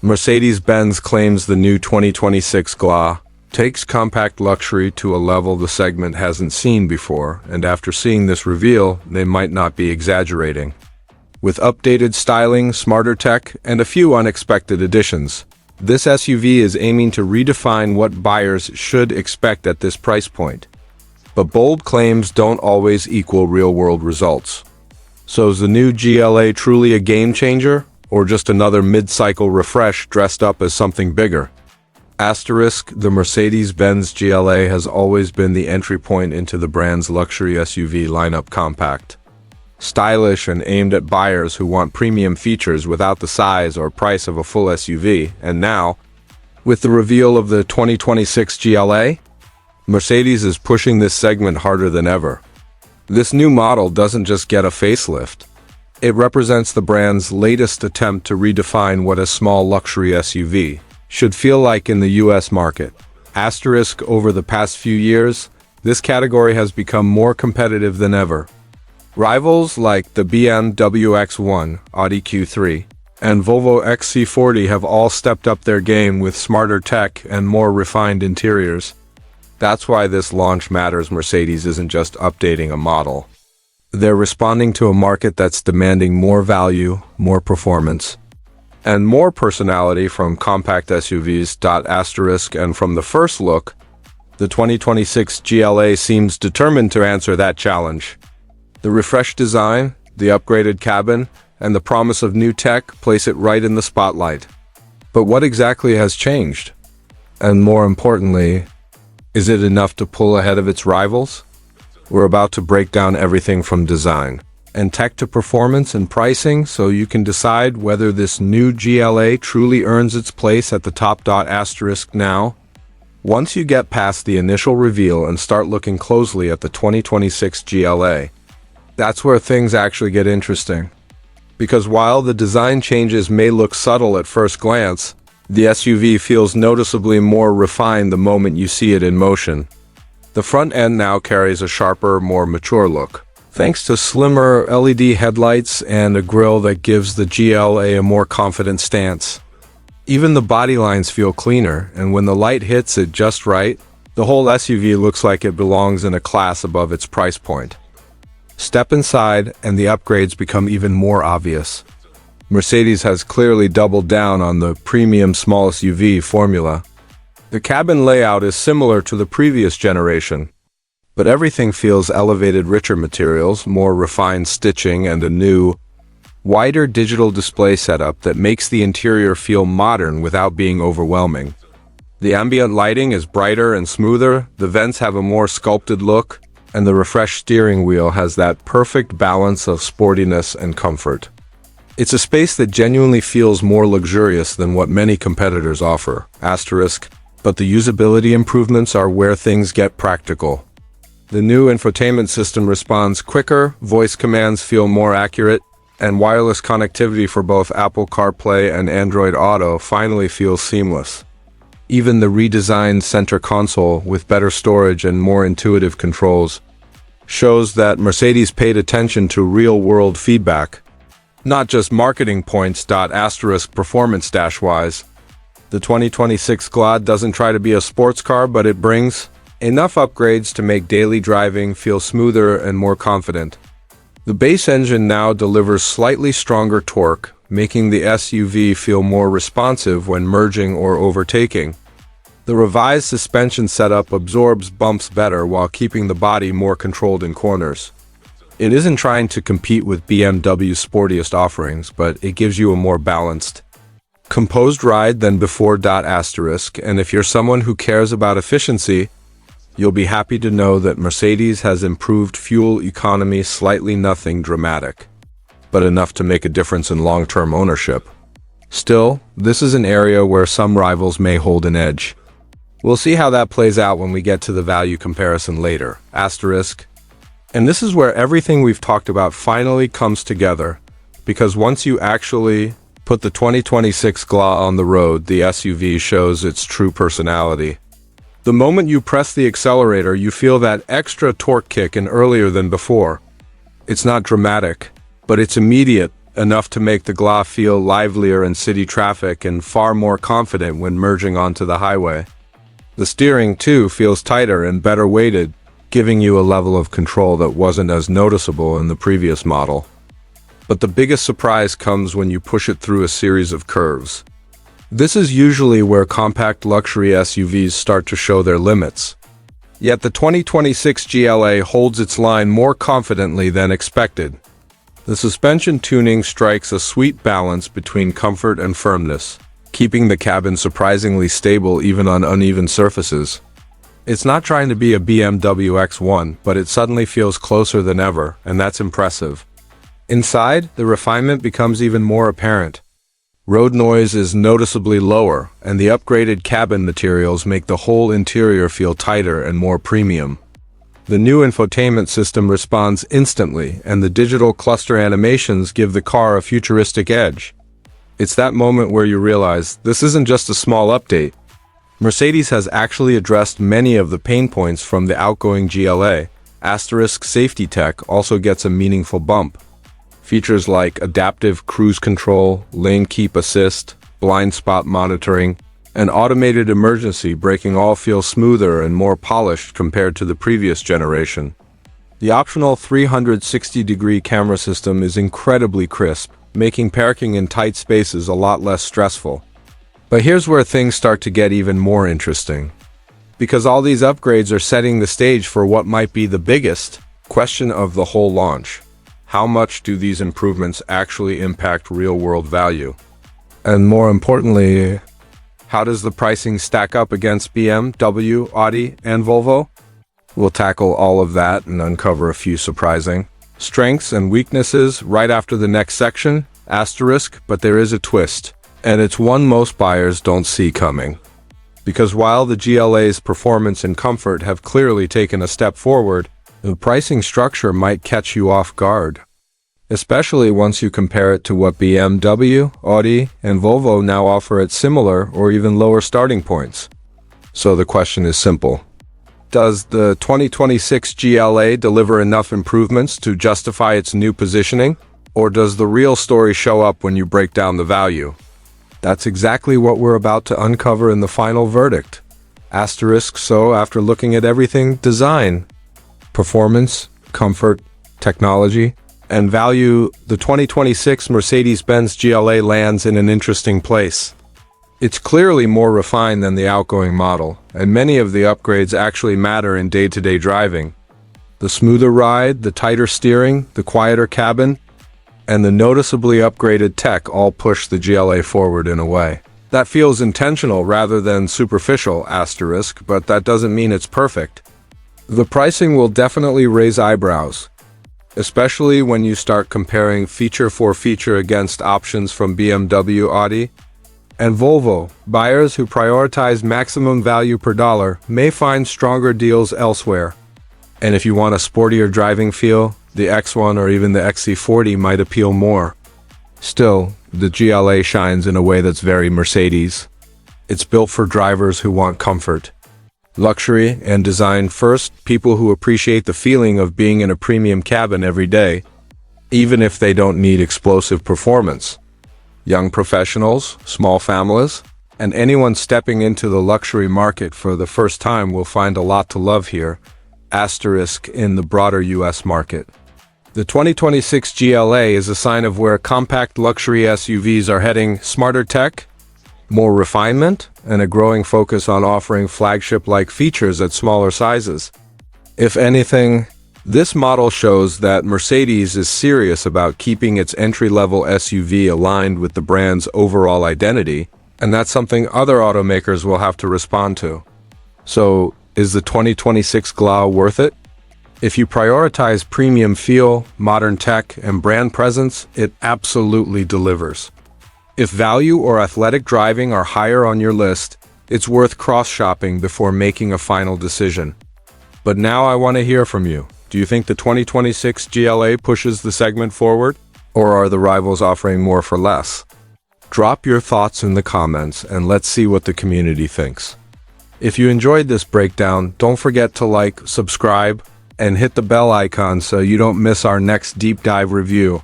Mercedes-Benz claims the new 2026 GLA takes compact luxury to a level the segment hasn't seen before, and after seeing this reveal, they might not be exaggerating. With updated styling, smarter tech, and a few unexpected additions, this SUV is aiming to redefine what buyers should expect at this price point. But bold claims don't always equal real-world results. So is the new GLA truly a game-changer, or just another mid-cycle refresh dressed up as something bigger? Asterisk, the Mercedes-Benz GLA has always been the entry point into the brand's luxury SUV lineup. Compact, stylish, and aimed at buyers who want premium features without the size or price of a full SUV. And now, with the reveal of the 2026 GLA, Mercedes is pushing this segment harder than ever. This new model doesn't just get a facelift. It represents the brand's latest attempt to redefine what a small luxury SUV should feel like in the US market. Asterisk, over the past few years, this category has become more competitive than ever. Rivals like the BMW X1, Audi Q3, and Volvo XC40 have all stepped up their game with smarter tech and more refined interiors. That's why this launch matters. Mercedes isn't just updating a model. They're responding to a market that's demanding more value, more performance, and more personality from compact SUVs. Asterisk, and from the first look, the 2026 GLA seems determined to answer that challenge. The refreshed design, the upgraded cabin, and the promise of new tech place it right in the spotlight. But what exactly has changed? And more importantly, is it enough to pull ahead of its rivals? We're about to break down everything from design and tech to performance and pricing, so you can decide whether this new GLA truly earns its place at the top. Asterisk, now, once you get past the initial reveal and start looking closely at the 2026 GLA, that's where things actually get interesting. Because while the design changes may look subtle at first glance, the SUV feels noticeably more refined the moment you see it in motion. The front end now carries a sharper, more mature look, thanks to slimmer LED headlights and a grille that gives the GLA a more confident stance. Even the body lines feel cleaner, and when the light hits it just right, the whole SUV looks like it belongs in a class above its price point. Step inside, and the upgrades become even more obvious. Mercedes has clearly doubled down on the premium small SUV formula. The cabin layout is similar to the previous generation, but everything feels elevated. Richer materials, more refined stitching, and a new, wider digital display setup that makes the interior feel modern without being overwhelming. The ambient lighting is brighter and smoother, the vents have a more sculpted look, and the refreshed steering wheel has that perfect balance of sportiness and comfort. It's a space that genuinely feels more luxurious than what many competitors offer. Asterisk, but the usability improvements are where things get practical. The new infotainment system responds quicker, voice commands feel more accurate, and wireless connectivity for both Apple CarPlay and Android Auto finally feels seamless. Even the redesigned center console, with better storage and more intuitive controls, shows that Mercedes paid attention to real-world feedback, not just marketing points. Asterisk, performance-wise, the 2026 GLA doesn't try to be a sports car, but it brings enough upgrades to make daily driving feel smoother and more confident. The base engine now delivers slightly stronger torque, making the SUV feel more responsive when merging or overtaking. The revised suspension setup absorbs bumps better while keeping the body more controlled in corners. It isn't trying to compete with BMW's sportiest offerings, but it gives you a more balanced, composed ride than before. Asterisk, and if you're someone who cares about efficiency, you'll be happy to know that Mercedes has improved fuel economy slightly. Nothing dramatic, but enough to make a difference in long-term ownership. Still, this is an area where some rivals may hold an edge. We'll see how that plays out when we get to the value comparison later. Asterisk, and this is where everything we've talked about finally comes together, because once you actually put the 2026 GLA on the road, the SUV shows its true personality. The moment you press the accelerator, you feel that extra torque kick in earlier than before. It's not dramatic, but it's immediate, enough to make the GLA feel livelier in city traffic and far more confident when merging onto the highway. The steering, too, feels tighter and better weighted, giving you a level of control that wasn't as noticeable in the previous model. But the biggest surprise comes when you push it through a series of curves. This is usually where compact luxury SUVs start to show their limits. Yet the 2026 GLA holds its line more confidently than expected. The suspension tuning strikes a sweet balance between comfort and firmness, keeping the cabin surprisingly stable even on uneven surfaces. It's not trying to be a BMW X1, but it suddenly feels closer than ever, and that's impressive. Inside, the refinement becomes even more apparent. Road noise is noticeably lower, and the upgraded cabin materials make the whole interior feel tighter and more premium. The new infotainment system responds instantly, and the digital cluster animations give the car a futuristic edge. It's that moment where you realize this isn't just a small update. Mercedes has actually addressed many of the pain points from the outgoing GLA. Asterisk safety tech also gets a meaningful bump. Features like adaptive cruise control, lane keep assist, blind spot monitoring, and automated emergency braking all feel smoother and more polished compared to the previous generation. The optional 360-degree camera system is incredibly crisp, making parking in tight spaces a lot less stressful. But here's where things start to get even more interesting. Because all these upgrades are setting the stage for what might be the biggest question of the whole launch. How much do these improvements actually impact real-world value? And more importantly, how does the pricing stack up against BMW, Audi, and Volvo? We'll tackle all of that and uncover a few surprising strengths and weaknesses right after the next section. Asterisk, but there is a twist, and it's one most buyers don't see coming. Because while the GLA's performance and comfort have clearly taken a step forward, the pricing structure might catch you off guard. Especially once you compare it to what BMW, Audi, and Volvo now offer at similar or even lower starting points. So the question is simple. Does the 2026 GLA deliver enough improvements to justify its new positioning? Or does the real story show up when you break down the value? That's exactly what we're about to uncover in the final verdict. Asterisk, so after looking at everything, design, performance, comfort, technology, and value, the 2026 Mercedes-Benz GLA lands in an interesting place. It's clearly more refined than the outgoing model, and many of the upgrades actually matter in day-to-day driving. The smoother ride, the tighter steering, the quieter cabin, and the noticeably upgraded tech all push the GLA forward in a way that feels intentional rather than superficial, asterisk, but that doesn't mean it's perfect. The pricing will definitely raise eyebrows, especially when you start comparing feature for feature against options from BMW, Audi, and Volvo. Buyers who prioritize maximum value per dollar may find stronger deals elsewhere. And if you want a sportier driving feel, the X1 or even the XC40 might appeal more. Still, the GLA shines in a way that's very Mercedes. It's built for drivers who want comfort, luxury, and design first, people who appreciate the feeling of being in a premium cabin every day, even if they don't need explosive performance. Young professionals, small families, and anyone stepping into the luxury market for the first time will find a lot to love here, asterisk in the broader US market. The 2026 GLA is a sign of where compact luxury SUVs are heading: smarter tech, more refinement, and a growing focus on offering flagship-like features at smaller sizes. If anything, this model shows that Mercedes is serious about keeping its entry-level SUV aligned with the brand's overall identity, and that's something other automakers will have to respond to. So, is the 2026 GLA worth it? If you prioritize premium feel, modern tech, and brand presence, it absolutely delivers. If value or athletic driving are higher on your list, it's worth cross-shopping before making a final decision. But now I want to hear from you. Do you think the 2026 GLA pushes the segment forward? Or are the rivals offering more for less? Drop your thoughts in the comments and let's see what the community thinks. If you enjoyed this breakdown, don't forget to like, subscribe, and hit the bell icon so you don't miss our next deep dive review.